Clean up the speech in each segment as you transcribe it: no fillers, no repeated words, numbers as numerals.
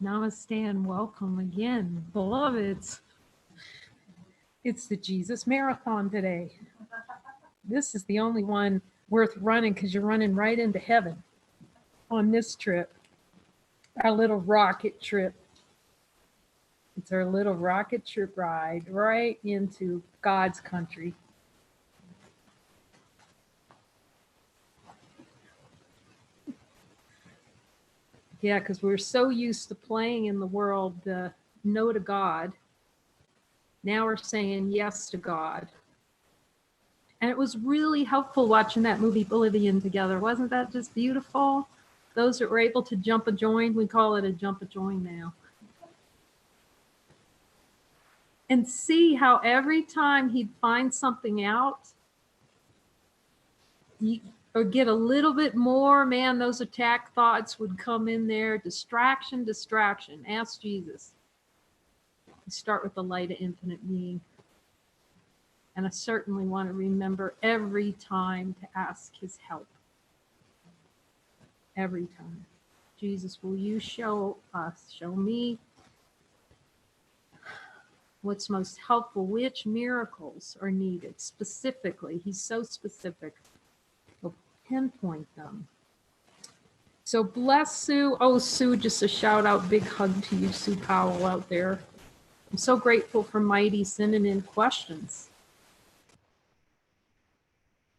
Namaste and welcome again, beloveds. It's the Jesus Marathon today. This is the only one worth running because you're running right into heaven on this trip, our little rocket trip. It's our little rocket trip ride right into God's country. Yeah, because we're so used to playing in the world the no to God. Now we're saying yes to God. And it was really helpful watching that movie Bolivian together. Wasn't that just beautiful? Those that were able to jump a join, we call it a jump a join now. And see how every time he'd find something out, or get a little bit more, man, those attack thoughts would come in there. Distraction, distraction. Ask Jesus. You start with the light of infinite being. And I certainly want to remember every time to ask his help. Every time. Jesus, will you show us, show me what's most helpful, which miracles are needed specifically. He's so specific. He'll pinpoint them. So bless Sue. Oh, Sue, just a shout out, big hug to you, Sue Powell out there. I'm so grateful for Mighty sending in questions.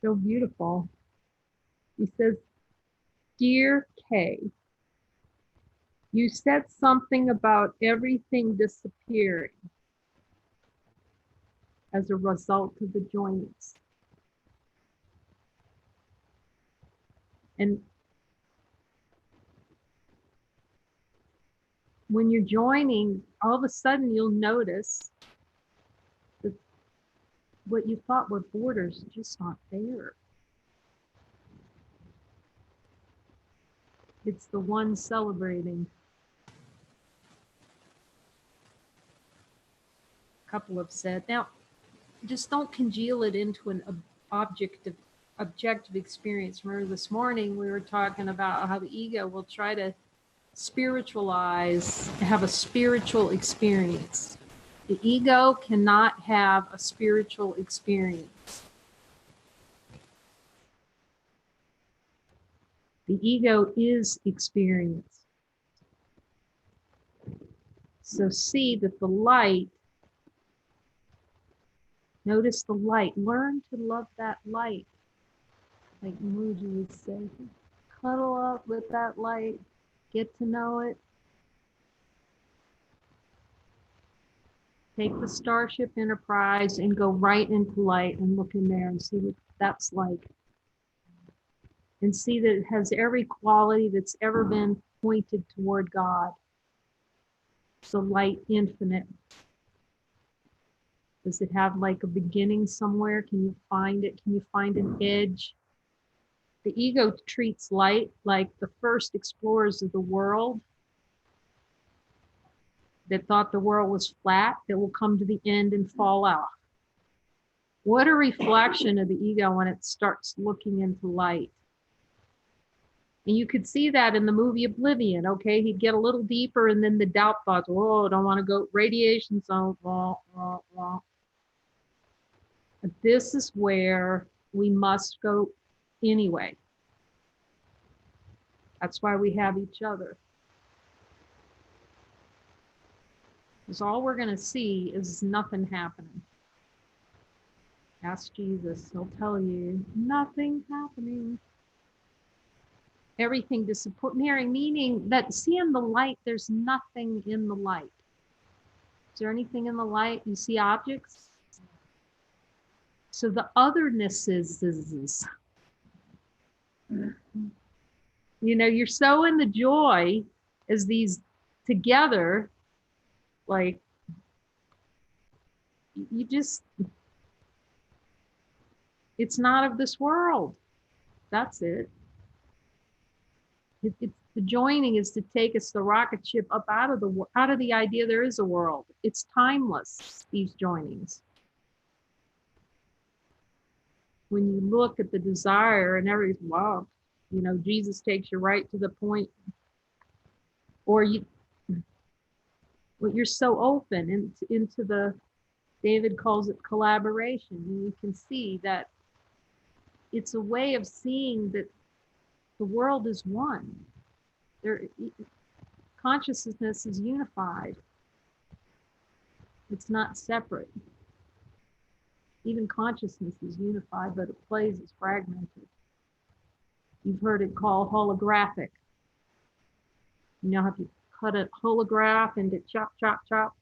So beautiful. He says, Dear Kay, you said something about everything disappearing as a result of the joinings. And when you're joining, all of a sudden you'll notice that what you thought were borders just aren't there. It's the one celebrating. A couple have said. Now, just don't congeal it into an objective experience. Remember this morning we were talking about how the ego will try to spiritualize, have a spiritual experience. The ego cannot have a spiritual experience. The ego is experience. So see that the light, notice the light, learn to love that light. Like Muji would say, cuddle up with that light, get to know it. Take the Starship Enterprise and go right into light and look in there and see what that's like. And see that it has every quality that's ever been pointed toward God. So light infinite. Does it have like a beginning somewhere? Can you find it? Can you find an edge? The ego treats light like the first explorers of the world that thought the world was flat, that will come to the end and fall out. What a reflection of the ego when it starts looking into light. And you could see that in the movie Oblivion, okay? He'd get a little deeper and then the doubt thoughts, oh, I don't want to go, radiation zone, blah, blah, blah. But this is where we must go anyway. That's why we have each other. Because all we're going to see is nothing happening. Ask Jesus, he'll tell you, nothing happening. Everything disappearing, meaning that seeing the light, there's nothing in the light. Is there anything in the light? You see objects? So the otherness is, you know, you're so in the joy as these together, like, you just, it's not of this world. That's it. It's the joining is to take us the rocket ship up out of the idea there is a world. It's timeless, these joinings. When you look at the desire and everything, wow, you know, Jesus takes you right to the point. Or But you're so open into the, David calls it collaboration. And you can see that it's a way of seeing that the world is one. There, consciousness is unified. It's not separate. Even consciousness is unified, but it plays as fragmented. You've heard it called holographic. You know, if you cut a holograph into chop, chop, chop,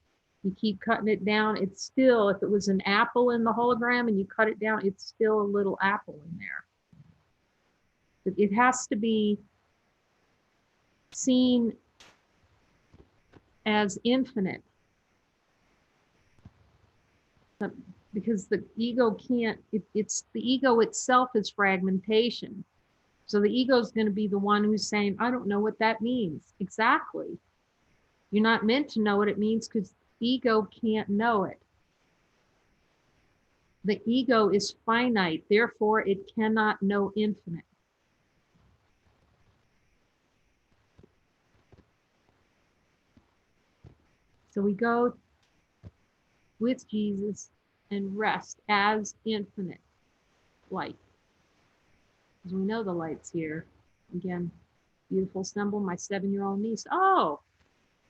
you keep cutting it down, it's still, if it was an apple in the hologram and you cut it down, it's still a little apple in there. But it has to be seen as infinite. Because the ego can't, it's the ego itself is fragmentation. So the ego is going to be the one who's saying, I don't know what that means. Exactly. You're not meant to know what it means because ego can't know it. The ego is finite, therefore it cannot know infinite. So we go with Jesus and rest as infinite light. Because we know the light's here. Again, beautiful symbol, my 7-year-old niece. Oh,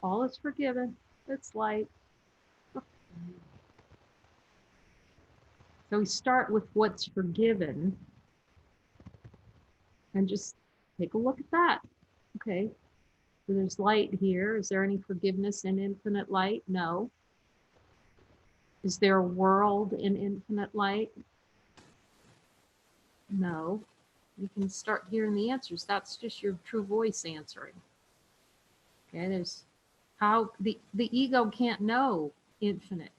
all is forgiven. It's light. So we start with what's forgiven and just take a look at that. Okay, so there's light here. Is there any forgiveness in infinite light? No. Is there a world in infinite light? No. You can start hearing the answers. That's just your true voice answering. Okay, there's how the ego can't know infinite.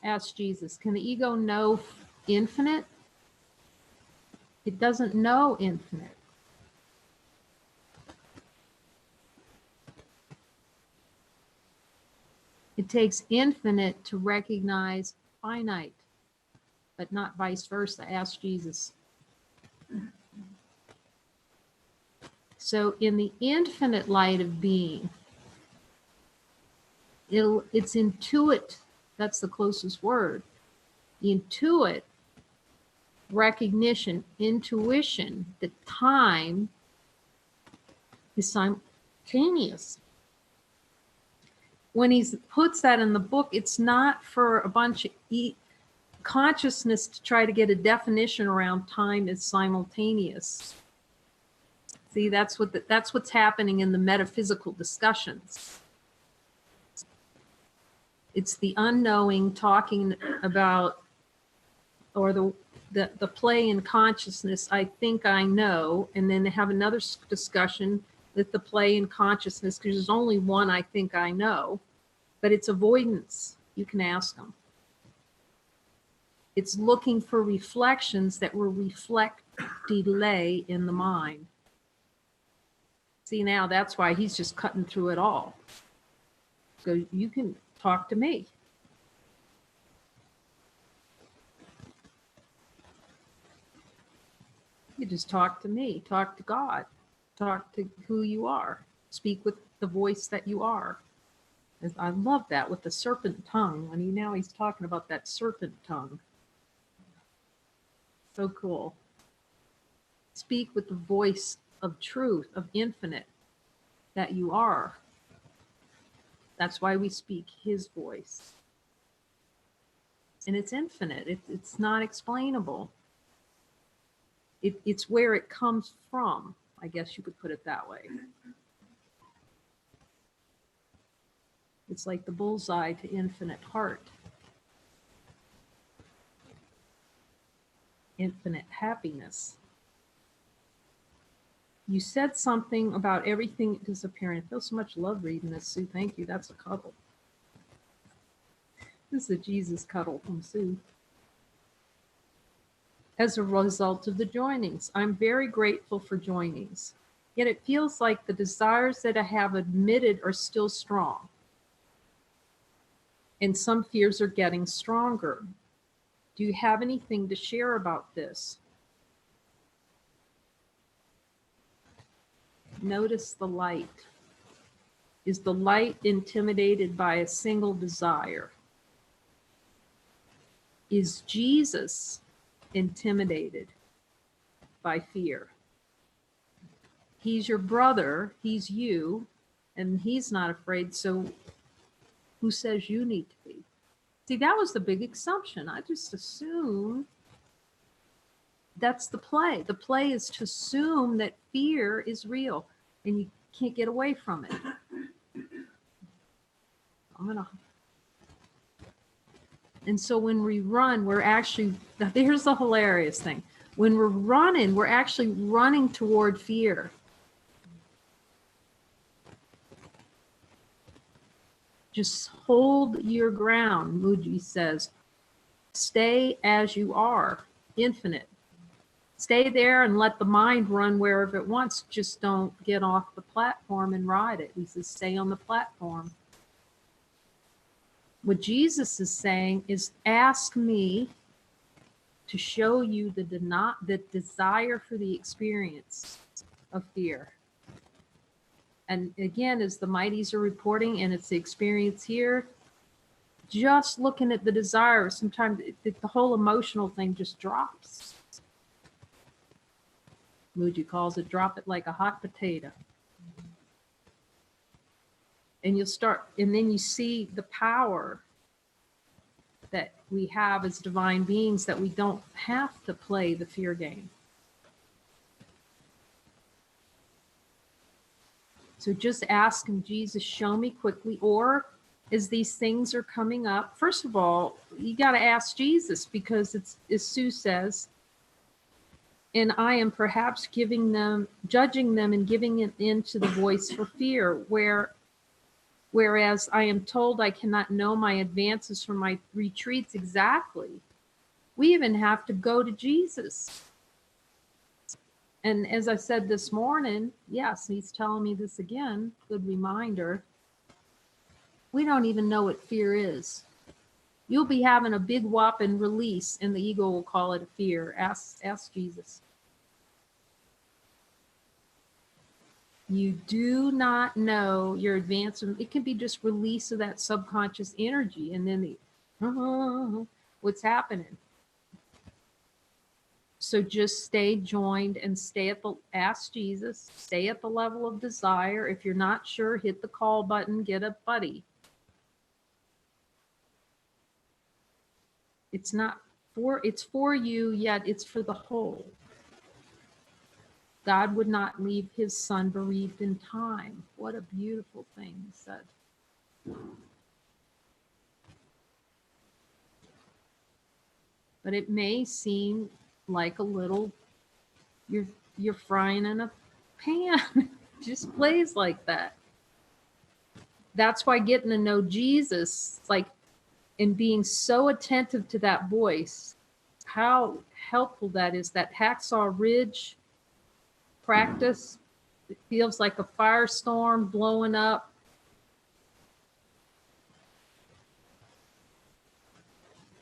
Ask Jesus, can the ego know infinite? It doesn't know infinite. It takes infinite to recognize finite, but not vice versa. Ask Jesus. So in the infinite light of being, it's intuit. That's the closest word. Intuit, recognition, intuition, that time is simultaneous. When he puts that in the book, it's not for a bunch of consciousness to try to get a definition around time as simultaneous. See, that's what's happening in the metaphysical discussions. It's the unknowing talking about, or the play in consciousness, I think I know, and then have another discussion with the play in consciousness, because there's only one I think I know, but it's avoidance. You can ask them. It's looking for reflections that will reflect delay in the mind. See, now that's why he's just cutting through it all. So you can talk to me. You just talk to me, talk to God, talk to who you are, speak with the voice that you are. I love that with the serpent tongue. When now he's talking about that serpent tongue. So cool. Speak with the voice of truth, of infinite, that you are. That's why we speak his voice. And it's infinite. It's not explainable. It's where it comes from. I guess you could put it that way. It's like the bullseye to infinite heart. Infinite happiness. You said something about everything disappearing. I feel so much love reading this, Sue. Thank you. That's a cuddle. This is a Jesus cuddle from Sue. As a result of the joinings, I'm very grateful for joinings. Yet it feels like the desires that I have admitted are still strong. And some fears are getting stronger. Do you have anything to share about this? Notice the light. Is the light intimidated by a single desire? Is Jesus intimidated by fear? He's your brother, he's you, and he's not afraid, so who says you need to be? See, that was the big assumption. I just assumed that's the play. The play is to assume that fear is real and you can't get away from it. And so when we run, we're actually, here's the hilarious thing. When we're running, we're actually running toward fear. Just hold your ground, Muji says. Stay as you are, infinite. Stay there and let the mind run wherever it wants. Just don't get off the platform and ride it. He says, stay on the platform. What Jesus is saying is, ask me to show you the desire for the experience of fear. And again, as the mighties are reporting, and it's the experience here, just looking at the desire, sometimes the whole emotional thing just drops. Muji calls it, drop it like a hot potato. And you'll start, and then you see the power that we have as divine beings, that we don't have to play the fear game. So just ask him, Jesus, show me quickly, or as these things are coming up, first of all, you got to ask Jesus, because it's, as Sue says, and I am perhaps judging them and giving it into the voice for fear, whereas I am told I cannot know my advances from my retreats exactly. We even have to go to Jesus. And as I said this morning, yes, he's telling me this again, good reminder, we don't even know what fear is. You'll be having a big whopping release and the ego will call it a fear. Ask Jesus. You do not know your advancement. It can be just release of that subconscious energy, and then what's happening. So just stay joined and stay at the, ask Jesus, stay at the level of desire. If you're not sure, hit the call button, get a buddy. It's for you, yet it's for the whole. God would not leave his son bereaved in time. What a beautiful thing he said. But it may seem like a little, you're frying in a pan. Just plays like that. That's why getting to know Jesus, like, and being so attentive to that voice, how helpful that is. That Hacksaw Ridge practice, it feels like a firestorm blowing up.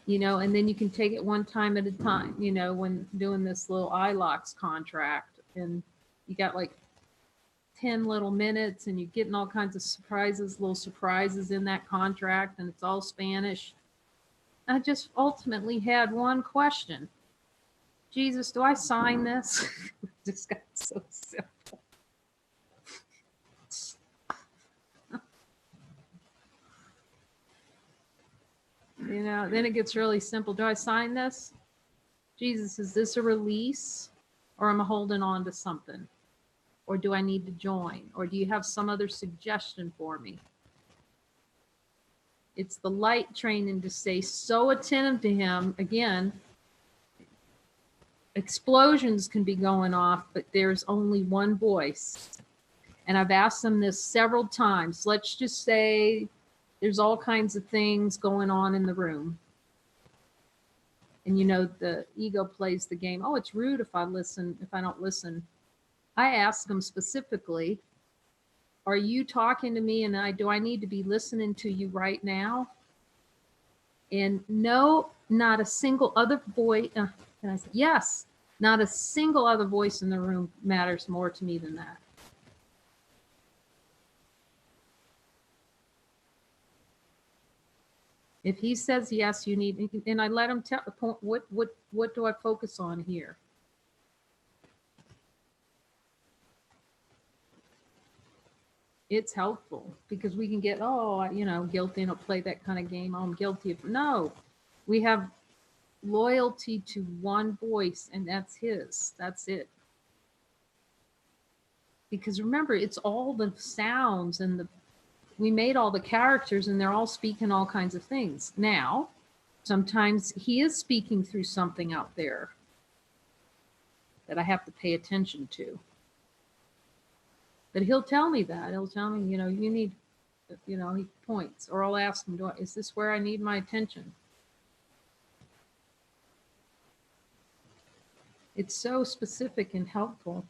You know, and then you can take it one time at a time, you know, when doing this little iLox contract, and you got like 10 little minutes and you're getting all kinds of surprises, little surprises in that contract, and it's all Spanish. I just ultimately had one question. Jesus, do I sign this? Just got so simple. You know, then it gets really simple. Do I sign this? Jesus, is this a release, or am I holding on to something? Or do I need to join? Or do you have some other suggestion for me? It's the light training to stay so attentive to him. Again, explosions can be going off, but there's only one voice. And I've asked them this several times. Let's just say there's all kinds of things going on in the room. And you know, the ego plays the game. Oh, it's rude if I don't listen. I ask them specifically, are you talking to me, and do I need to be listening to you right now? And no, not a single other voice. Can I say yes? Not a single other voice in the room matters more to me than that. If he says yes, you need, and I let him tell, what do I focus on here? It's helpful because we can get, oh, guilty, and I'll play that kind of game. Oh, I'm guilty of, no, we have loyalty to one voice, and that's his. That's it. Because remember, it's all the sounds and we made all the characters and they're all speaking all kinds of things. Now, sometimes he is speaking through something out there that I have to pay attention to. But he'll tell me that. He'll tell me, you need, he points, or I'll ask him, is this where I need my attention? It's so specific and helpful.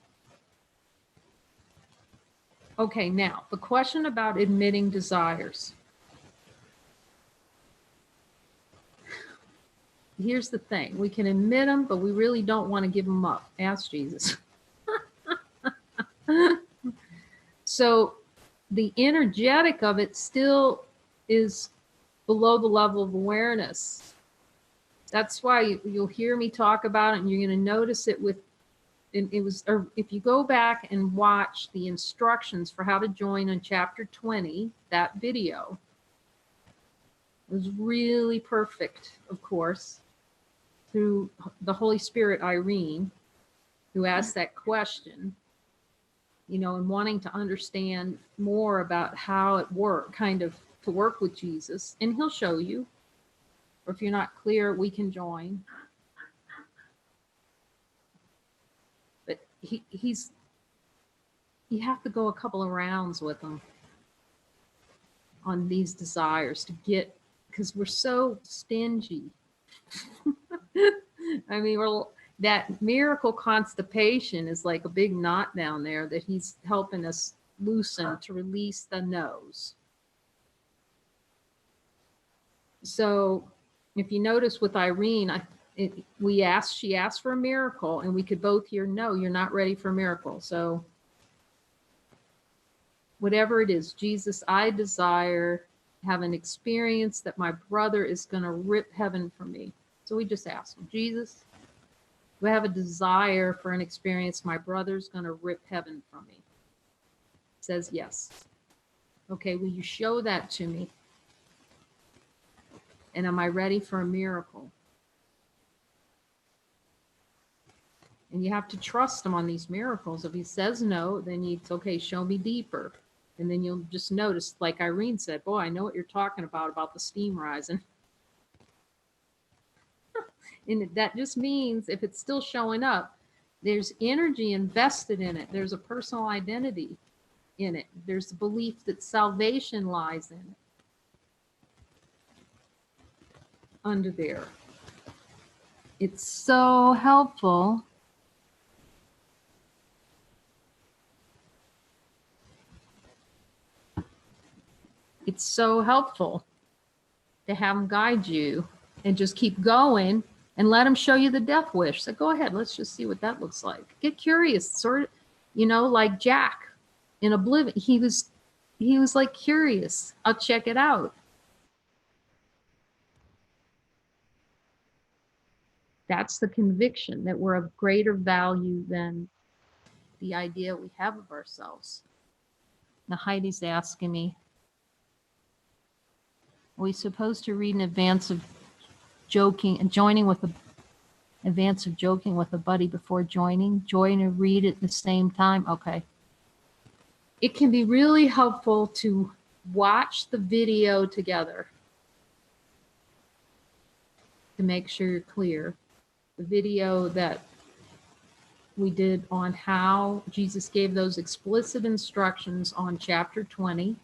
Okay, now the question about admitting desires. Here's the thing. We can admit them, but we really don't want to give them up. Ask Jesus. So the energetic of it still is below the level of awareness. That's why you'll hear me talk about it, and you're going to notice it with, or if you go back and watch the instructions for how to join on chapter 20, that video was really perfect, of course, through the Holy Spirit, Irene, who asked that question, and wanting to understand more about how it worked, kind of to work with Jesus. And he'll show you, or if you're not clear, we can join. But you have to go a couple of rounds with them on these desires to get, because we're so stingy. I mean, that miracle constipation is like a big knot down there that he's helping us loosen to release the nose. So if you notice with Irene, she asked for a miracle, and we could both hear, no, you're not ready for a miracle. So whatever it is, Jesus, I desire to have an experience that my brother is going to rip heaven from me. So we just ask him, Jesus, do I have a desire for an experience my brother's going to rip heaven from me? He says yes. Okay, will you show that to me? And am I ready for a miracle? And you have to trust him on these miracles. If he says no, then it's okay, show me deeper. And then you'll just notice, like Irene said, boy, I know what you're talking about the steam rising. And that just means if it's still showing up, there's energy invested in it. There's a personal identity in it. There's the belief that salvation lies in it. Under there. It's so helpful. It's so helpful to have him guide you and just keep going and let him show you the death wish. So go ahead, let's just see what that looks like. Get curious, sort of, like Jack in Oblivion. He was like curious. I'll check it out. That's the conviction that we're of greater value than the idea we have of ourselves. Now Heidi's asking me, are we supposed to read in advance of joking and joining with advance of joking with a buddy before joining? Join and read at the same time? Okay. It can be really helpful to watch the video together to make sure you're clear. The video that we did on how Jesus gave those explicit instructions on chapter 20.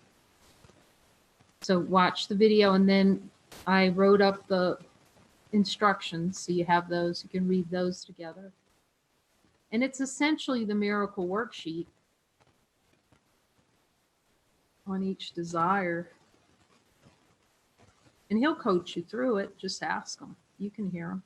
So watch the video, and then I wrote up the instructions, so you have those, you can read those together. And it's essentially the miracle worksheet on each desire. And he'll coach you through it. Just ask him. You can hear him.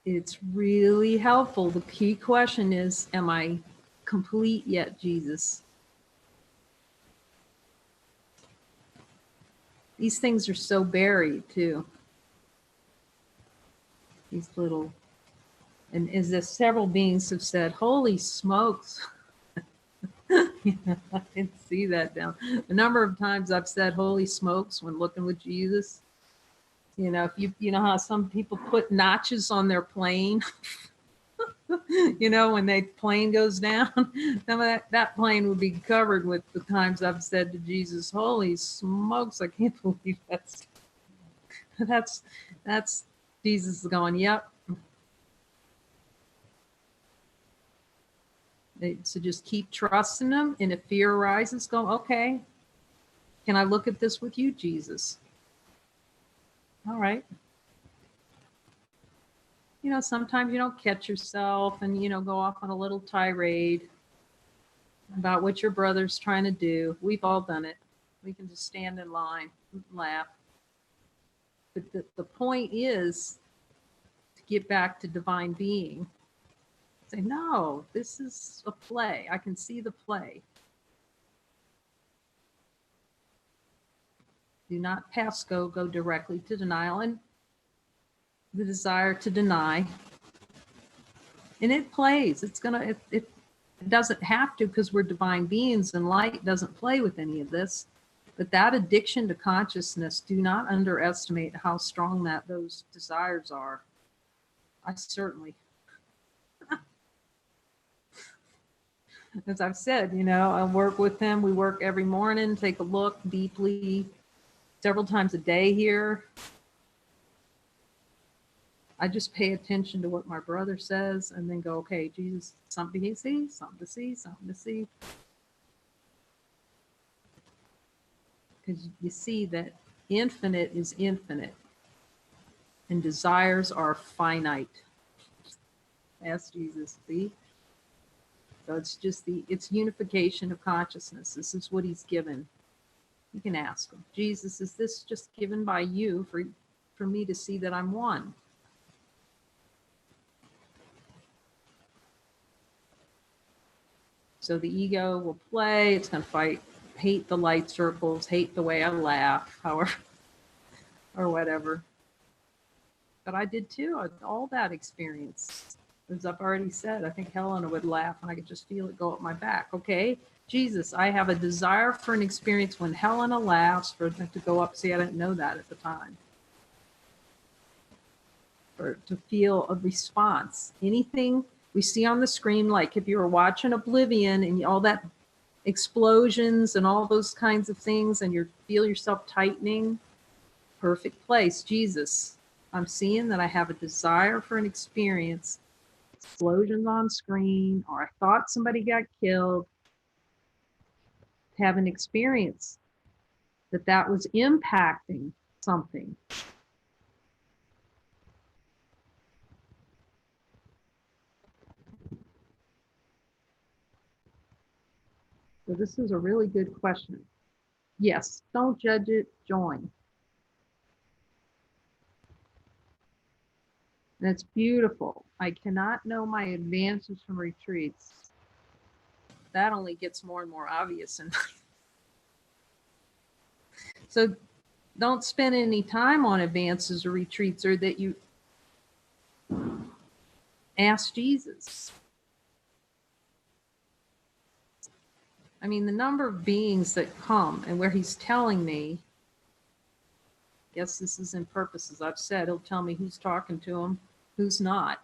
It's really helpful. The key question is, am I complete yet, Jesus? These things are so buried too. These little, and as there several beings have said, holy smokes. I can see that down. The number of times I've said holy smokes when looking with Jesus. You know, if you know how some people put notches on their plane, you know, when the plane goes down, some of that plane would be covered with the times I've said to Jesus, holy smokes, I can't believe that's Jesus going, yep. So just keep trusting him. And if fear arises, go, okay, can I look at this with you, Jesus? All right. You know, sometimes you don't catch yourself and, you know, go off on a little tirade about what your brother's trying to do. We've all done it. We can just stand in line and laugh. But the point is to get back to divine being. Say, no, this is a play. I can see the play. Do not pass go directly to denial and the desire to deny. And it plays. It's gonna, it doesn't have to because we're divine beings and light doesn't play with any of this. But that addiction to consciousness, do not underestimate how strong those desires are. I certainly, as I've said, you know, I work with them. We work every morning, take a look deeply, several times a day here. I just pay attention to what my brother says and then go, okay, Jesus, something to see, something to see, something to see. Because you see that infinite is infinite and desires are finite. Ask Jesus, see? So it's just it's unification of consciousness. This is what he's given. You can ask him, Jesus, is this just given by you for me to see that I'm one? So the ego will play, it's going to fight, hate the light circles, hate the way I laugh, however, or whatever. But I did too, all that experience. As I've already said, I think Helena would laugh and I could just feel it go up my back. Okay, Jesus, I have a desire for an experience when Helena laughs for it to go up. See, I didn't know that at the time. Or to feel a response. Anything we see on the screen, like if you were watching Oblivion and all that explosions and all those kinds of things and you feel yourself tightening, perfect place. Jesus, I'm seeing that I have a desire for an experience, explosions on screen, or I thought somebody got killed, to have an experience that was impacting something. So this is a really good question. Yes, don't judge it, join. That's beautiful. I cannot know my advances from retreats. That only gets more and more obvious. And so don't spend any time on advances or retreats, or that you ask Jesus. I mean, the number of beings that come and where he's telling me, guess this is in purposes. I've said he'll tell me who's talking to him, who's not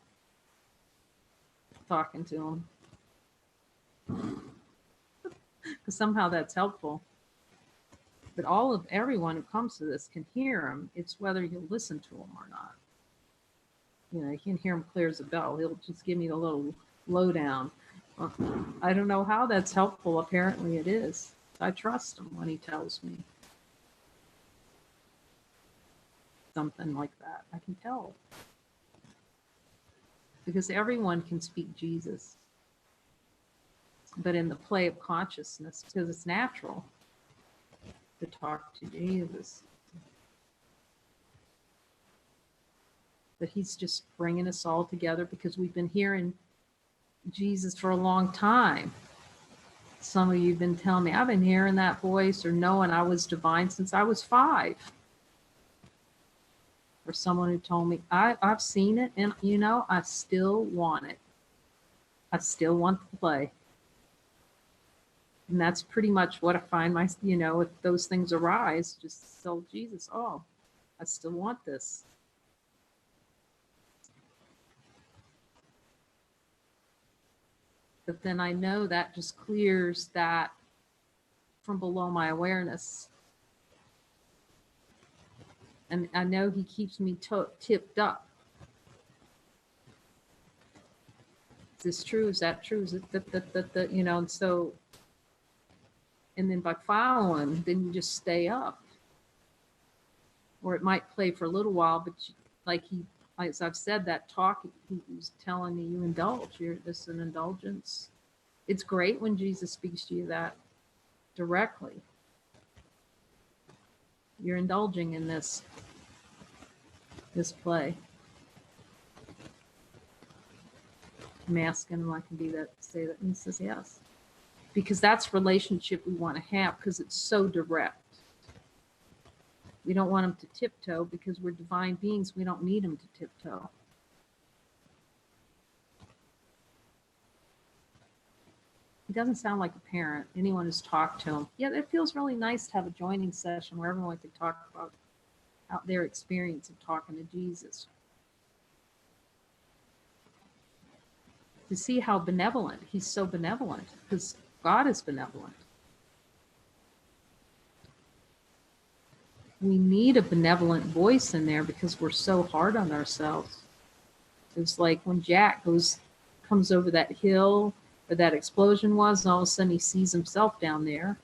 talking to him. Because somehow that's helpful. But everyone who comes to this can hear him. It's whether you listen to him or not. You know, you can hear him clear as a bell. He'll just give me the little lowdown. I don't know how that's helpful. Apparently it is. I trust him when he tells me something like that. I can tell. Because everyone can speak Jesus. But in the play of consciousness, because it's natural to talk to Jesus. But he's just bringing us all together because we've been hearing Jesus for a long time. Some of you have been telling me, I've been hearing that voice or knowing I was divine since I was 5. Or someone who told me, I've seen it and, you know, I still want it. I still want to play. And that's pretty much what I find you know, if those things arise, just tell Jesus, oh, I still want this. But then I know that just clears that from below my awareness. And I know he keeps me tipped up. Is this true? Is that true? Is it that, you know, and so, and then by following, then you just stay up. Or it might play for a little while, but like as I've said, that talk, he was telling me, you indulge. This is an indulgence. It's great when Jesus speaks to you that directly. You're indulging in this play. I'm asking him, I can be that, say that, and he says yes. Because that's relationship we want to have, because it's so direct. We don't want him to tiptoe because we're divine beings. We don't need him to tiptoe. He doesn't sound like a parent. Anyone who's talked to him. Yeah, it feels really nice to have a joining session where everyone can talk about their experience of talking to Jesus. To see how benevolent, he's so benevolent, because God is benevolent. We need a benevolent voice in there because we're so hard on ourselves. It's like when Jack comes over that hill where that explosion was, and all of a sudden he sees himself down there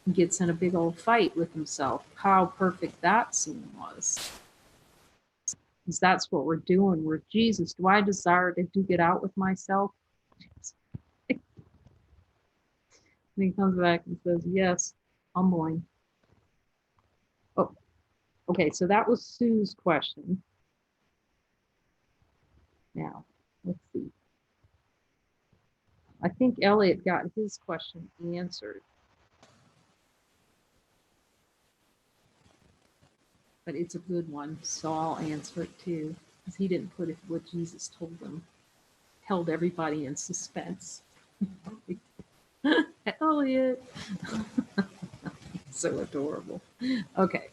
and gets in a big old fight with himself. How perfect that scene was. Because that's what we're doing. We're Jesus. Do I desire to get out with myself? And he comes back and says, yes, humbling. Oh, okay, so that was Sue's question. Now, let's see. I think Elliot got his question answered. But it's a good one, so I'll answer it too. Because he didn't put what Jesus told him. Held everybody in suspense. Elliot. So adorable. Okay.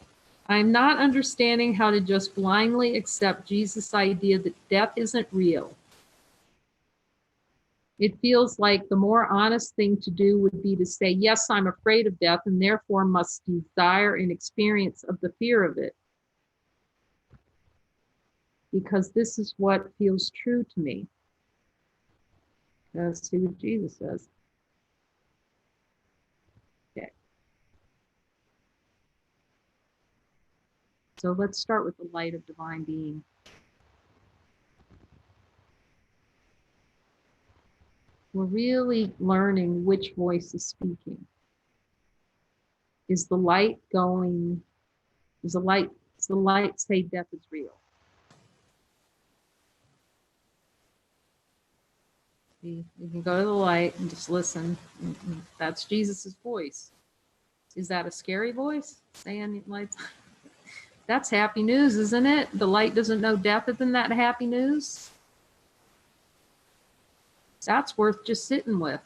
I'm not understanding how to just blindly accept Jesus' idea that death isn't real. It feels like the more honest thing to do would be to say, yes, I'm afraid of death and therefore must desire an experience of the fear of it. Because this is what feels true to me. Let's see what Jesus says. Okay. So let's start with the light of divine being. We're really learning which voice is speaking. Is the light going, does the light say death is real? You can go to the light and just listen. That's Jesus's voice. Is that a scary voice? Saying lights? That's happy news, isn't it? The light doesn't know death. Isn't that happy news? That's worth just sitting with.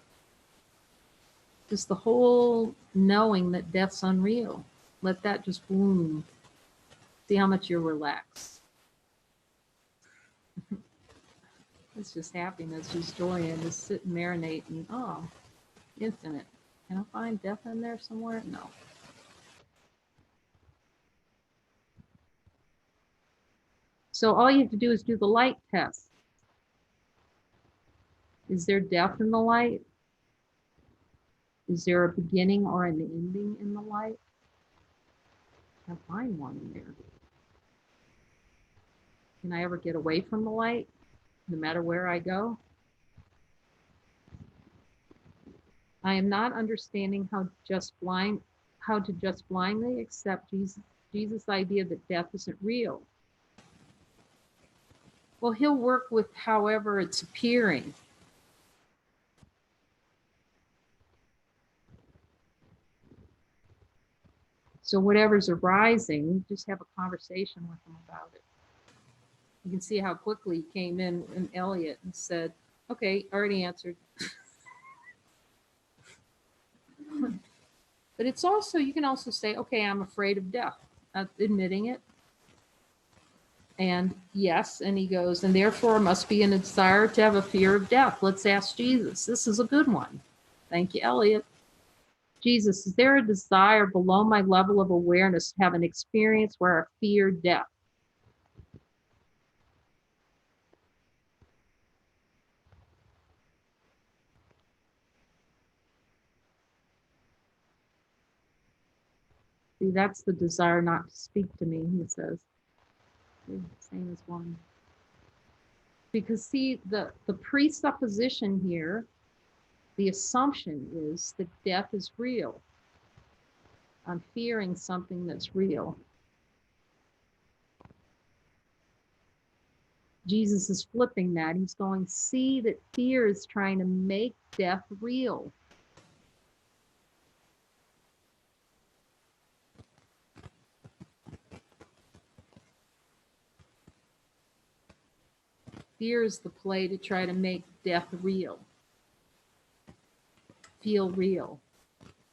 Just the whole knowing that death's unreal. Let that just bloom. See how much you're relaxed. It's just happiness, just joy, and just sit and marinate and, oh, infinite. Can I find death in there somewhere? No. So all you have to do is do the light test. Is there death in the light? Is there a beginning or an ending in the light? I can't find one in there. Can I ever get away from the light, no matter where I go? I am not understanding how to just blindly accept Jesus' idea that death isn't real. Well, he'll work with however it's appearing. So whatever's arising, just have a conversation with them about it. You can see how quickly he came in and Elliot and said, okay, already answered. But it's also, you can also say, okay, I'm afraid of death, admitting it. And yes, and he goes, and therefore must be in a desire to have a fear of death. Let's ask Jesus. This is a good one. Thank you, Elliot. Jesus, is there a desire below my level of awareness to have an experience where I fear death? See, that's the desire not to speak to me, he says. Same as one. Because see, the presupposition here, the assumption is that death is real. I'm fearing something that's real. Jesus is flipping that. He's going, see that fear is trying to make death real. Fear is the play to try to make death real. Feel real.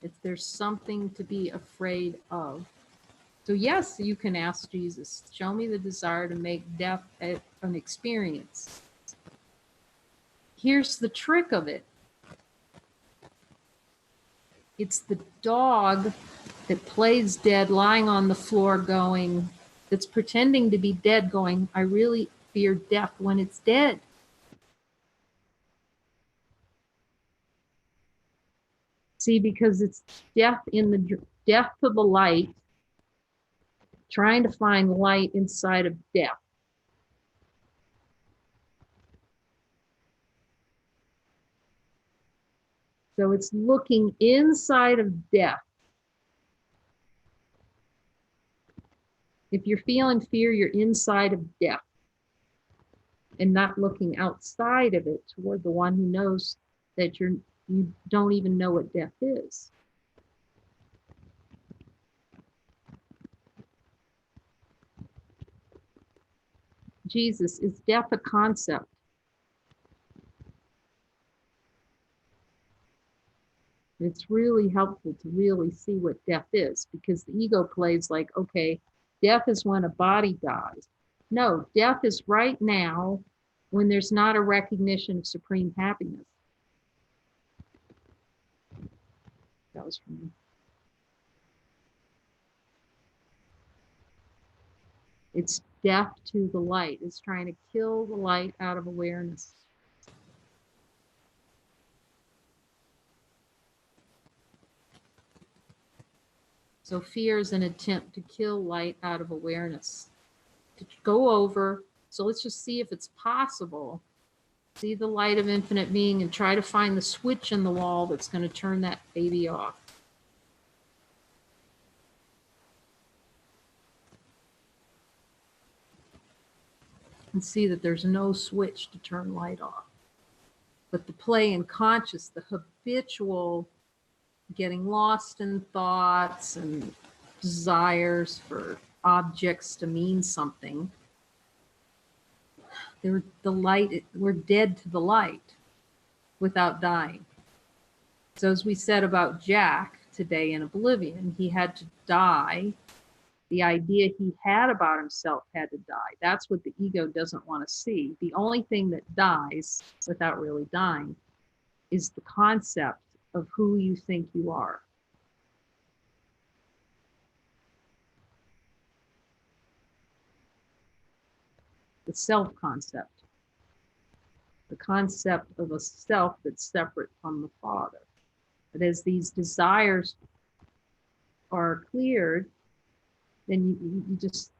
If there's something to be afraid of. So yes, you can ask Jesus, show me the desire to make death an experience. Here's the trick of it. It's the dog that plays dead lying on the floor going, that's pretending to be dead going, I really fear death when it's dead. See, because it's death in the death to the light, trying to find light inside of death. So it's looking inside of death. If you're feeling fear, you're inside of death and not looking outside of it toward the one who knows that you don't even know what death is. Jesus, is death a concept? It's really helpful to really see what death is, because the ego plays like, okay, death is when a body dies. No, death is right now when there's not a recognition of supreme happiness. That was from me. It's death to the light. It's trying to kill the light out of awareness. So fear is an attempt to kill light out of awareness, to go over. So let's just see if it's possible. See the light of infinite being and try to find the switch in the wall that's going to turn that baby off. And see that there's no switch to turn light off. But the play in conscious, the habitual getting lost in thoughts and desires for objects to mean something, they're the light, we're dead to the light without dying. So as we said about Jack today in Oblivion, he had to die. The idea he had about himself had to die. That's what the ego doesn't want to see. The only thing that dies without really dying is the concept of who you think you are. The self concept. The concept of a self that's separate from the Father. But as these desires are cleared, then you just,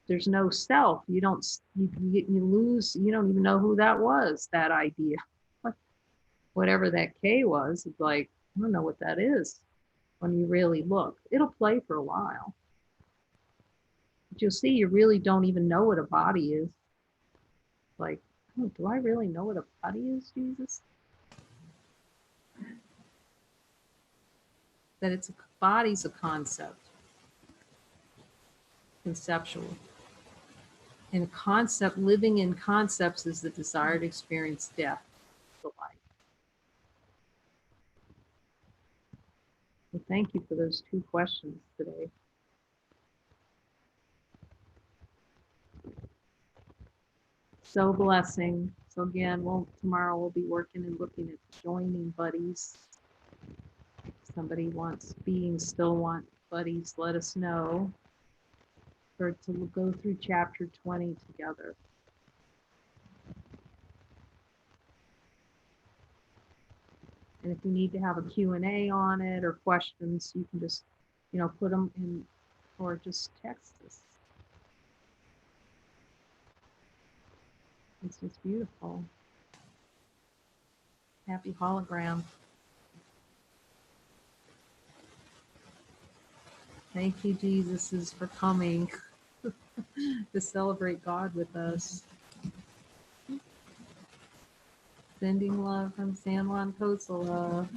there's no self. You don't, you lose, you don't even know who that was, that idea. Whatever that K was, it's like, I don't know what that is when you really look. It'll play for a while. But you'll see you really don't even know what a body is. Like, oh, do I really know what a body is, Jesus? That it's a body's a concept. conceptual. And concept, living in concepts is the desire to experience death, the life. Well, thank you for those 2 questions today. So blessing. So again, tomorrow we'll be working and looking at joining buddies. If somebody wants beings, still want buddies, let us know. Or to go through chapter 20 together. And if you need to have a Q&A on it or questions, you can just, put them in or just text us. It's just beautiful. Happy hologram. Thank you, Jesus, for coming to celebrate God with us. Sending love from San Juan Kosala.